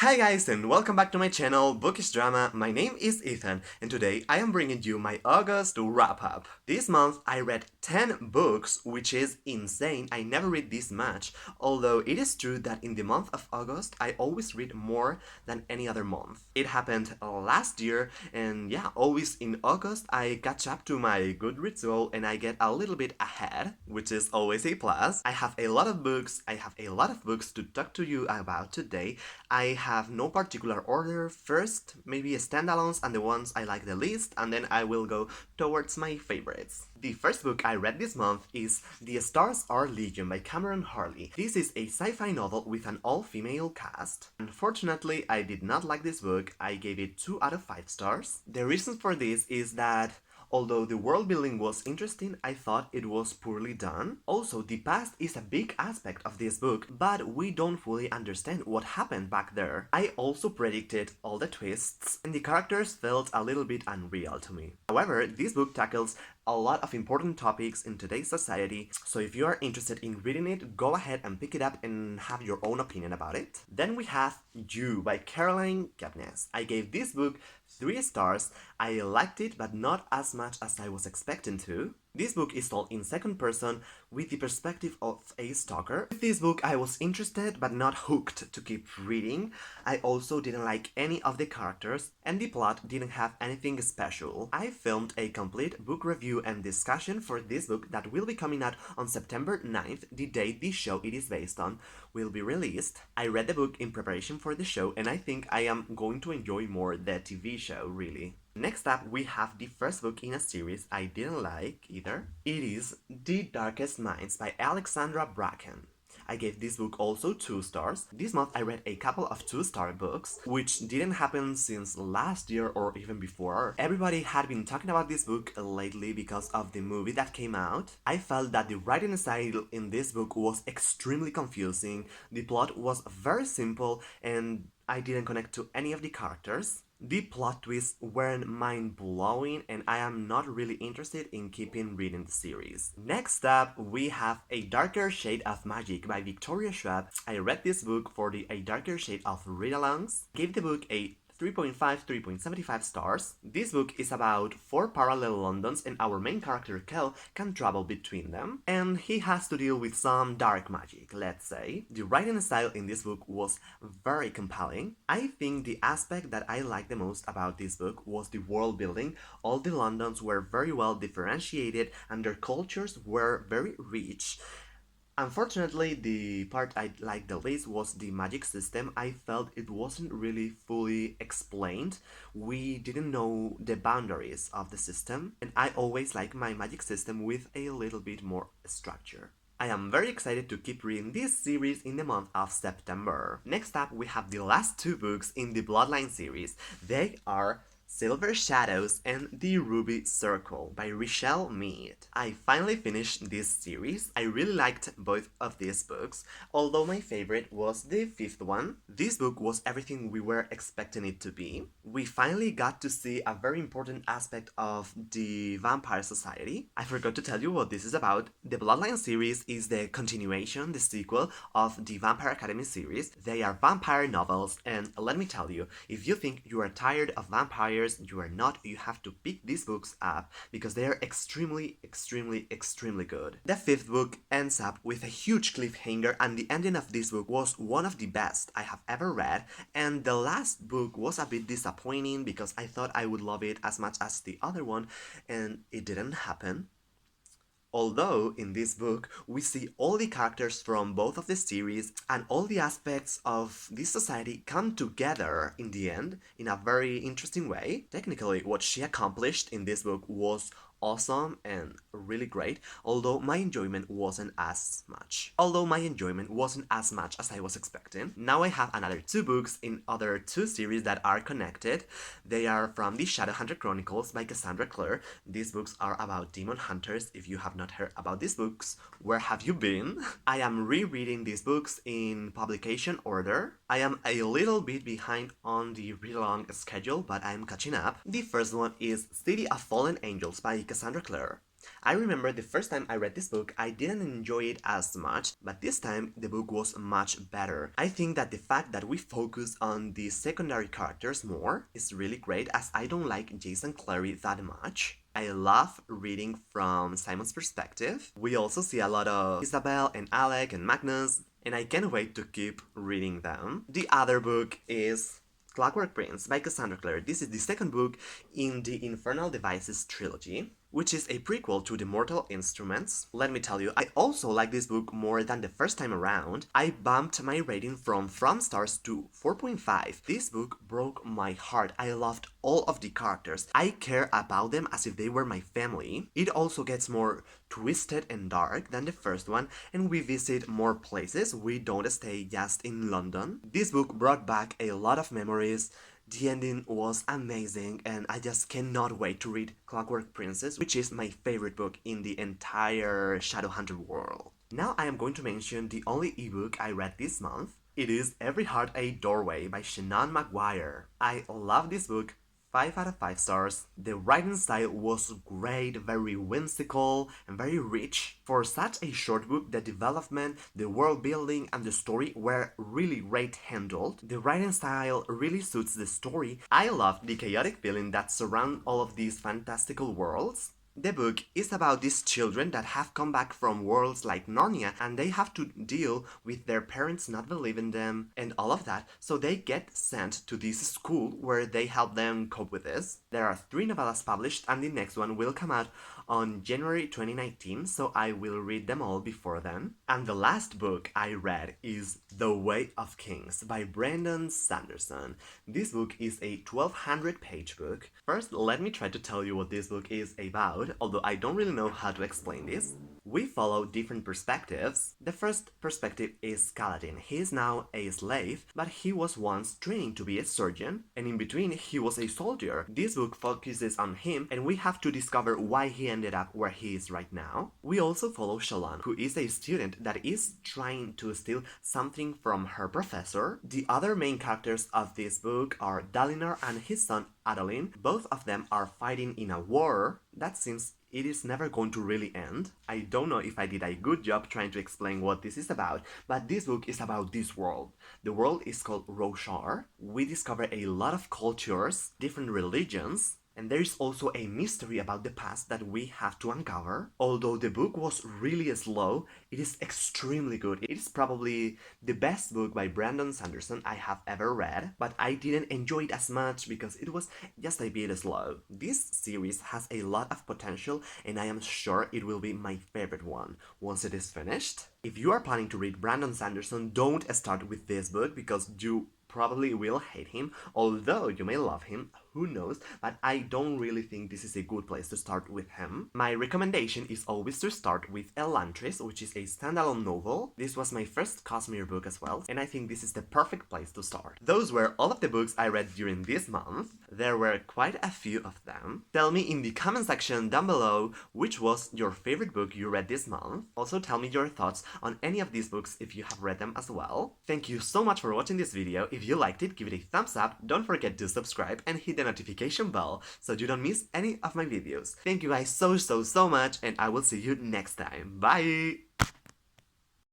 Hi guys and welcome back to my channel, Bookish Drama. My name is Ethan and today I am bringing you my August wrap-up. This month I read 10 books, which is insane. I never read this much, although it is true that in the month of August I always read more than any other month. It happened last year and yeah, always in August I catch up to my Goodreads goal and I get a little bit ahead, which is always a plus. I have a lot of books to talk to you about today. I have no particular order. First, maybe standalones and the ones I like the least, and then I will go towards my favorites. The first book I read this month is The Stars Are Legion by Cameron Harley. This is a sci-fi novel with an all-female cast. Unfortunately, I did not like this book. I gave it 2 out of 5 stars. The reason for this is that although the world building was interesting, I thought it was poorly done. Also, the past is a big aspect of this book, but we don't fully understand what happened back there. I also predicted all the twists, and the characters felt a little bit unreal to me. However, this book tackles a lot of important topics in today's society, so if you are interested in reading it, go ahead and pick it up and have your own opinion about it. Then we have You by Caroline Kepnes. I gave this book 3 stars. I liked it, but not as much as I was expecting to. This book is told in second person with the perspective of a stalker. With this book I was interested but not hooked to keep reading. I also didn't like any of the characters and the plot didn't have anything special. I filmed a complete book review and discussion for this book that will be coming out on September 9th, the day this show it is based on will be released. I read the book in preparation for the show and I think I am going to enjoy more the TV show, really. Next up, we have the first book in a series I didn't like either. It is The Darkest Minds by Alexandra Bracken. I gave this book also 2 stars. This month I read a couple of 2-star books, which didn't happen since last year or even before. Everybody had been talking about this book lately because of the movie that came out. I felt that the writing style in this book was extremely confusing. The plot was very simple and I didn't connect to any of the characters. The plot twists weren't mind-blowing and I am not really interested in keeping reading the series. Next up, we have A Darker Shade of Magic by Victoria Schwab. I read this book for the A Darker Shade of read-alongs. Gave the book a 3.75 stars. This book is about 4 parallel Londons and our main character Kel can travel between them and he has to deal with some dark magic, let's say. The writing style in this book was very compelling. I think the aspect that I liked the most about this book was the world building. All the Londons were very well differentiated and their cultures were very rich. Unfortunately, the part I liked the least was the magic system. I felt it wasn't really fully explained. We didn't know the boundaries of the system, and I always like my magic system with a little bit more structure. I am very excited to keep reading this series in the month of September. Next up, we have the last 2 books in the Bloodline series. They are Silver Shadows and The Ruby Circle by Richelle Mead. I finally finished this series. I really liked both of these books, although my favorite was the 5th one. This book was everything we were expecting it to be. We finally got to see a very important aspect of the Vampire Society. I forgot to tell you what this is about. The Bloodline series is the continuation, the sequel of the Vampire Academy series. They are vampire novels, and let me tell you, if you think you are tired of vampires, you are not, you have to pick these books up because they are extremely good. The 5th book ends up with a huge cliffhanger and the ending of this book was one of the best I have ever read, and the last book was a bit disappointing because I thought I would love it as much as the other one and it didn't happen. Although, in this book, we see all the characters from both of the series and all the aspects of this society come together in the end in a very interesting way. Technically, what she accomplished in this book was awesome and really great, although my enjoyment wasn't as much as I was expecting. Now I have another 2 books in other 2 series that are connected. They are from the Shadowhunter Chronicles by Cassandra Clare. These books are about demon hunters. If you have not heard about these books, where have you been? I am rereading these books in publication order. I am a little bit behind on the read-along schedule, but I'm catching up. The first one is City of Fallen Angels by Cassandra Clare. I remember the first time I read this book, I didn't enjoy it as much, but this time the book was much better. I think that the fact that we focus on the secondary characters more is really great, as I don't like Jason Clary that much. I love reading from Simon's perspective. We also see a lot of Isabel and Alec and Magnus, and I can't wait to keep reading them. The other book is Clockwork Prince by Cassandra Clare. This is the second book in the Infernal Devices trilogy, which is a prequel to The Mortal Instruments. Let me tell you, I also like this book more than the first time around. I bumped my rating from stars to 4.5. This book broke my heart. I loved all of the characters. I care about them as if they were my family. It also gets more twisted and dark than the first one, and we visit more places. We don't stay just in London. This book brought back a lot of memories. The ending was amazing, and I just cannot wait to read Clockwork Princess, which is my favorite book in the entire Shadowhunter world. Now I am going to mention the only ebook I read this month. It is Every Heart a Doorway by Shannon Maguire. I love this book. 5 out of 5 stars. The writing style was great, very whimsical, and very rich. For such a short book, the development, the world building, and the story were really great handled. The writing style really suits the story. I love the chaotic feeling that surrounds all of these fantastical worlds. The book is about these children that have come back from worlds like Narnia, and they have to deal with their parents not believing them and all of that, so they get sent to this school where they help them cope with this. There are 3 novellas published, and the next one will come out on January 2019, so I will read them all before then. And the last book I read is The Way of Kings by Brandon Sanderson. This book is a 1200-page book. First, let me try to tell you what this book is about, although I don't really know how to explain this. We follow different perspectives. The first perspective is Kaladin. He is now a slave, but he was once training to be a surgeon, and in between he was a soldier. This book focuses on him, and we have to discover why he ended up where he is right now. We also follow Shallan, who is a student that is trying to steal something from her professor. The other main characters of this book are Dalinar and his son Adolin. Both of them are fighting in a war that seems it is never going to really end. I don't know if I did a good job trying to explain what this is about, but this book is about this world. The world is called Roshar. We discover a lot of cultures, different religions, and there is also a mystery about the past that we have to uncover. Although the book was really slow, it is extremely good. It is probably the best book by Brandon Sanderson I have ever read, but I didn't enjoy it as much because it was just a bit slow. This series has a lot of potential, and I am sure it will be my favorite one once it is finished. If you are planning to read Brandon Sanderson, don't start with this book because you probably will hate him, although you may love him, who knows, but I don't really think this is a good place to start with him. My recommendation is always to start with Elantris, which is a standalone novel. This was my first Cosmere book as well, and I think this is the perfect place to start. Those were all of the books I read during this month. There were quite a few of them. Tell me in the comment section down below which was your favorite book you read this month. Also tell me your thoughts on any of these books if you have read them as well. Thank you so much for watching this video. If you liked it, give it a thumbs up, don't forget to subscribe and hit the notification bell so you don't miss any of my videos. Thank you guys so much, and I will see you next time. Bye!